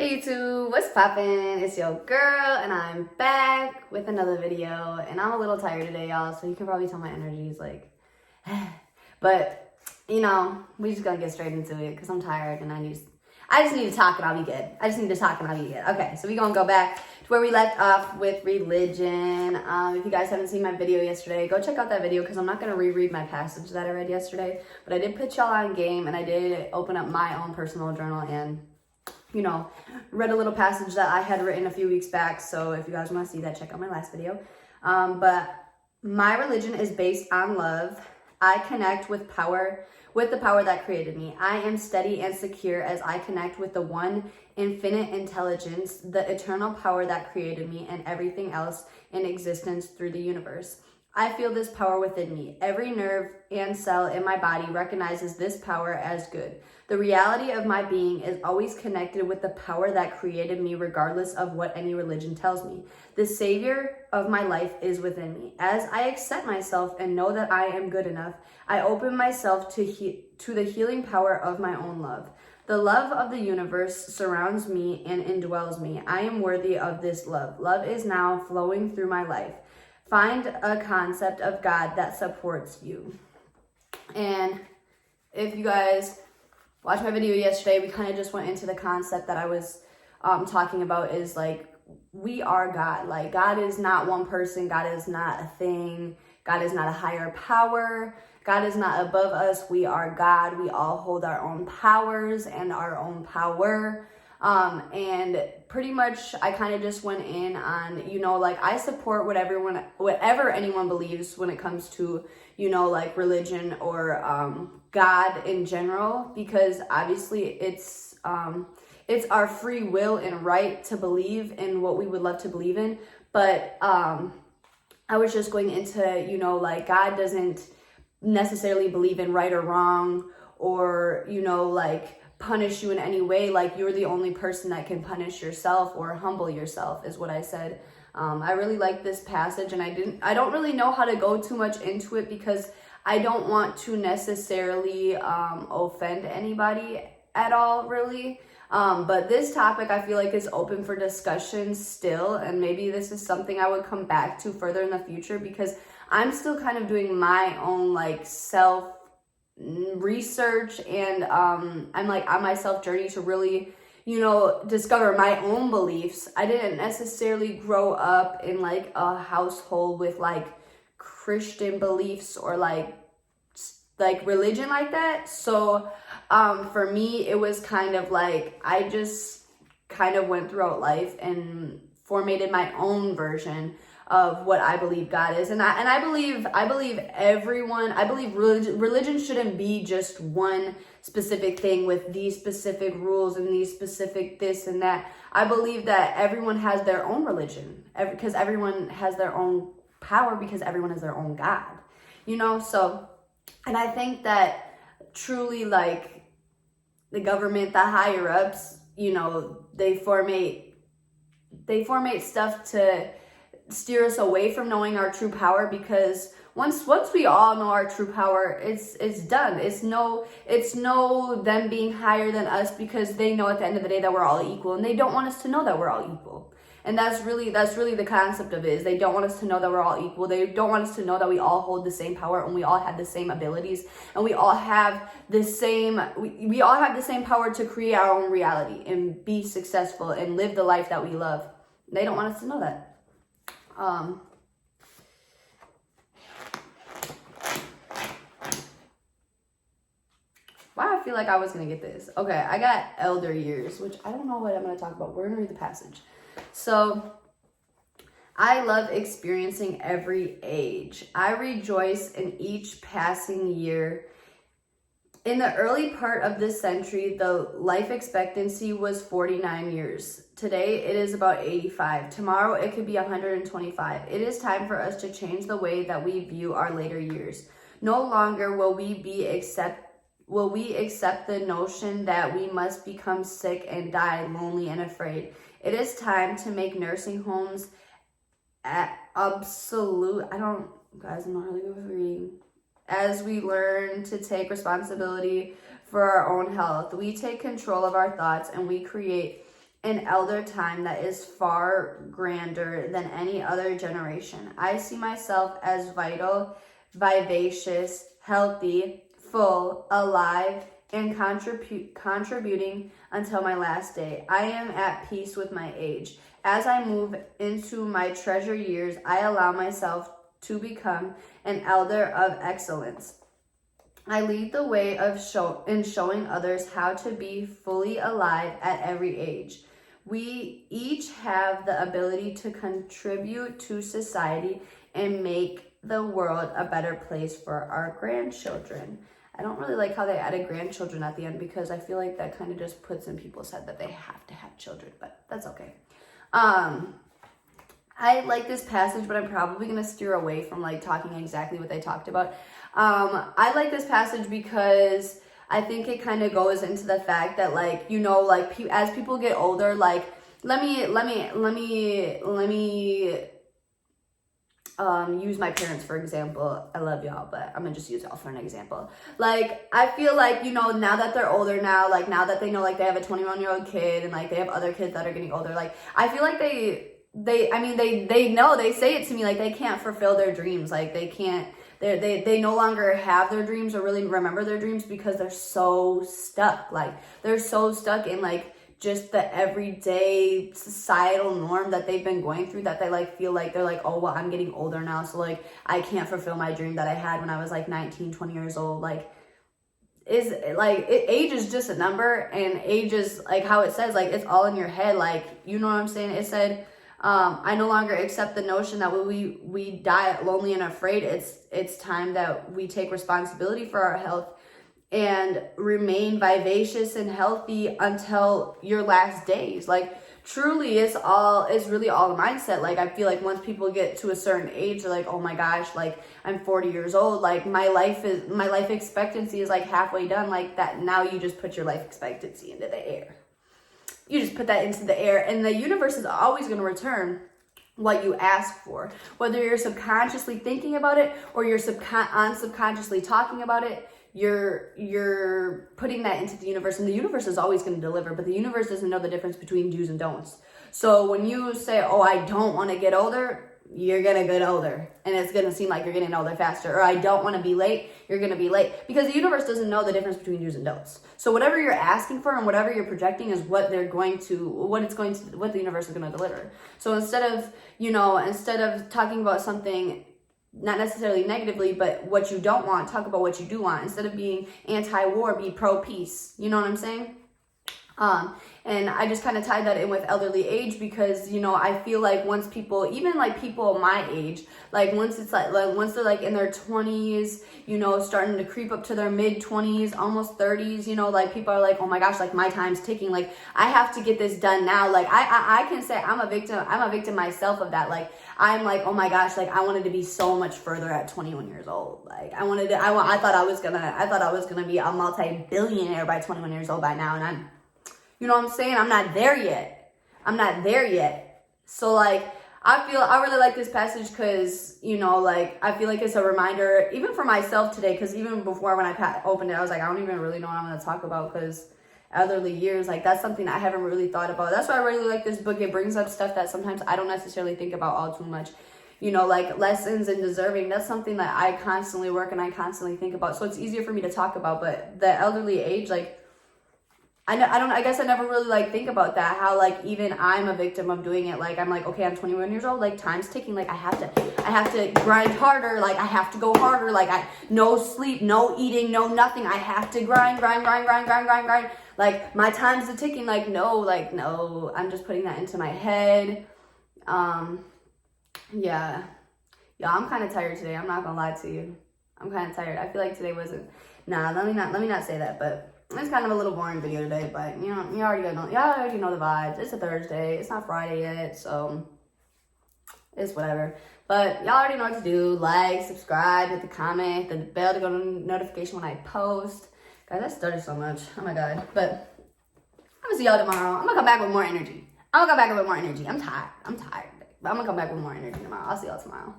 Hey YouTube, what's poppin'? It's your girl and I'm back with another video, and I'm a little tired today, y'all, so you can probably tell my energy is like but you know, we just gonna get straight into it because I'm tired and I just need to talk and I'll be good. Okay, so we gonna go back to where we left off with religion. If you guys haven't seen my video yesterday, go check out that video because I'm not gonna reread my passage that I read yesterday, but I did put y'all on game and I did open up my own personal journal and read a little passage that I had written a few weeks back. So if you guys want to see that, check out my last video. But my religion is based on love. I connect with the power that created me. I am steady and secure as I connect with the one infinite intelligence, the eternal power that created me and everything else in existence through the universe. I feel this power within me. Every nerve and cell in my body recognizes this power as good. The reality of my being is always connected with the power that created me, regardless of what any religion tells me. The savior of my life is within me. As I accept myself and know that I am good enough, I open myself to the healing power of my own love. The love of the universe surrounds me and indwells me. I am worthy of this love. Love is now flowing through my life. Find a concept of God that supports you. And if you guys watched my video yesterday, we kind of just went into the concept that I was talking about is like, we are God. Like, God is not one person. God is not a thing. God is not a higher power. God is not above us. We are God. We all hold our own powers and our own power. And pretty much I kind of just went in on, like, I support whatever anyone believes when it comes to, like religion or God in general, because obviously it's our free will and right to believe in what we would love to believe in. But I was just going into, like, God doesn't necessarily believe in right or wrong or, like, punish you in any way. Like, you're the only person that can punish yourself or humble yourself, is what I said. I really like this passage, and I don't really know how to go too much into it because I don't want to necessarily offend anybody at all, really. But this topic I feel like is open for discussion still, and maybe this is something I would come back to further in the future because I'm still kind of doing my own like self research, and I'm like on my self journey to really discover my own beliefs. I didn't necessarily grow up in like a household with like Christian beliefs or like religion like that. So for me it was kind of like I just kind of went throughout life and formated my own version of what I believe God is. And I believe religion shouldn't be just one specific thing with these specific rules and these specific this and that. I believe that everyone has their own religion because everyone has their own power because everyone is their own God, so, and I think that truly, like, the government, the higher ups, they formate stuff to steer us away from knowing our true power, because once we all know our true power, it's done. It's no them being higher than us, because they know at the end of the day that we're all equal, and they don't want us to know that we're all equal. And that's really the concept of it, is they don't want us to know that we're all equal. They don't want us to know that we all hold the same power and we all have the same abilities and we all have the same we all have the same power to create our own reality and be successful and live the life that we love. They don't want us to know that. Why I feel like I was gonna get this. Okay, I got elder years, which I don't know what I'm gonna talk about. We're gonna read the passage. So, I love experiencing every age. I rejoice in each passing year. In the early part of this century, the life expectancy was 49 years. Today, it is about 85. Tomorrow, it could be 125. It is time for us to change the way that we view our later years. No longer will we accept the notion that we must become sick and die lonely and afraid. It is time to make nursing homes absolute. I'm not really good with reading. As we learn to take responsibility for our own health, we take control of our thoughts and we create an elder time that is far grander than any other generation. I see myself as vital, vivacious, healthy, full, alive, and contributing until my last day. I am at peace with my age. As I move into my treasure years, I allow myself to become an elder of excellence. I lead the way in showing others how to be fully alive at every age. We each have the ability to contribute to society and make the world a better place for our grandchildren. I don't really like how they added grandchildren at the end because I feel like that kind of just puts in people's head that they have to have children, but that's okay. I like this passage, but I'm probably going to steer away from like talking exactly what they talked about. I like this passage because I think it kind of goes into the fact that like, you know, like as people get older, like let me use my parents for example. I love y'all, but I'm gonna just use y'all for an example. Like, I feel like, you know, now that they're older now, like now that they know like they have a 21-year-old kid and like they have other kids that are getting older, like I feel like they know, they say it to me, like they can't fulfill their dreams, like they no longer have their dreams or really remember their dreams because they're so stuck. Like they're so stuck in like just the everyday societal norm that they've been going through that they like feel like they're like, oh well, I'm getting older now, so like I can't fulfill my dream that I had when I was like 19, 20 years old. Like age is just a number, and age is like how it says, like it's all in your head. Like, you know what I'm saying? It said, I no longer accept the notion that when we die lonely and afraid. It's time that we take responsibility for our health and remain vivacious and healthy until your last days. Like truly it's really all the mindset. Like I feel like once people get to a certain age, they're like, oh my gosh, like I'm 40 years old, like my life expectancy is like halfway done. Like that, now you just put your life expectancy into the air. You just put that into the air, and the universe is always going to return what you ask for. Whether you're subconsciously thinking about it or you're subconsciously talking about it, you're putting that into the universe, and the universe is always going to deliver, but the universe doesn't know the difference between do's and don'ts. So when you say, oh, I don't want to get older, you're going to get older, and it's going to seem like you're getting older faster. Or I don't want to be late, you're going to be late, because the universe doesn't know the difference between do's and don'ts. So whatever you're asking for and whatever you're projecting is what the universe is going to deliver. So instead of talking about something not necessarily negatively, but what you don't want, talk about what you do want. Instead of being anti-war, be pro-peace. You know what I'm saying? And I just kind of tied that in with elderly age because, you know, I feel like once people, even like people my age, like once they're like in their 20s, you know, starting to creep up to their mid 20s, almost 30s, you know, like people are like, oh my gosh, like my time's ticking. Like I have to get this done now. Like I can say I'm a victim myself of that. Like I'm like, oh my gosh, like I wanted to be so much further at 21 years old. Like I thought I was gonna be a multi-billionaire by 21 years old by now, and I'm, you know what I'm saying? I'm not there yet. So like, I really like this passage because, you know, like, I feel like it's a reminder, even for myself today, because even before when I opened it, I was like, I don't even really know what I'm going to talk about because elderly years, like, that's something I haven't really thought about. That's why I really like this book. It brings up stuff that sometimes I don't necessarily think about all too much. You know, like lessons and deserving, that's something that I constantly work and I constantly think about. So it's easier for me to talk about. But the elderly age, like, I guess I never really like think about that, how like even I'm a victim of doing it. Like I'm like, okay, I'm 21 years old, like time's ticking, like I have to grind harder, like I have to go harder, like no sleep, no eating, no nothing, I have to grind. Like my time's ticking, like no, I'm just putting that into my head. Yeah, I'm kind of tired today, I'm not gonna lie to you. I'm kind of tired. I feel like today wasn't, let me not say that, but it's kind of a little boring video today, but you know, you already know the vibes. It's a Thursday. It's not Friday yet, so it's whatever. But y'all already know what to do. Like, subscribe, hit the comment, the bell to go to notification when I post. Guys, I stuttered so much. Oh my god. But I'm gonna see y'all tomorrow. I'm gonna come back with more energy. I'm tired. But I'm gonna come back with more energy tomorrow. I'll see y'all tomorrow.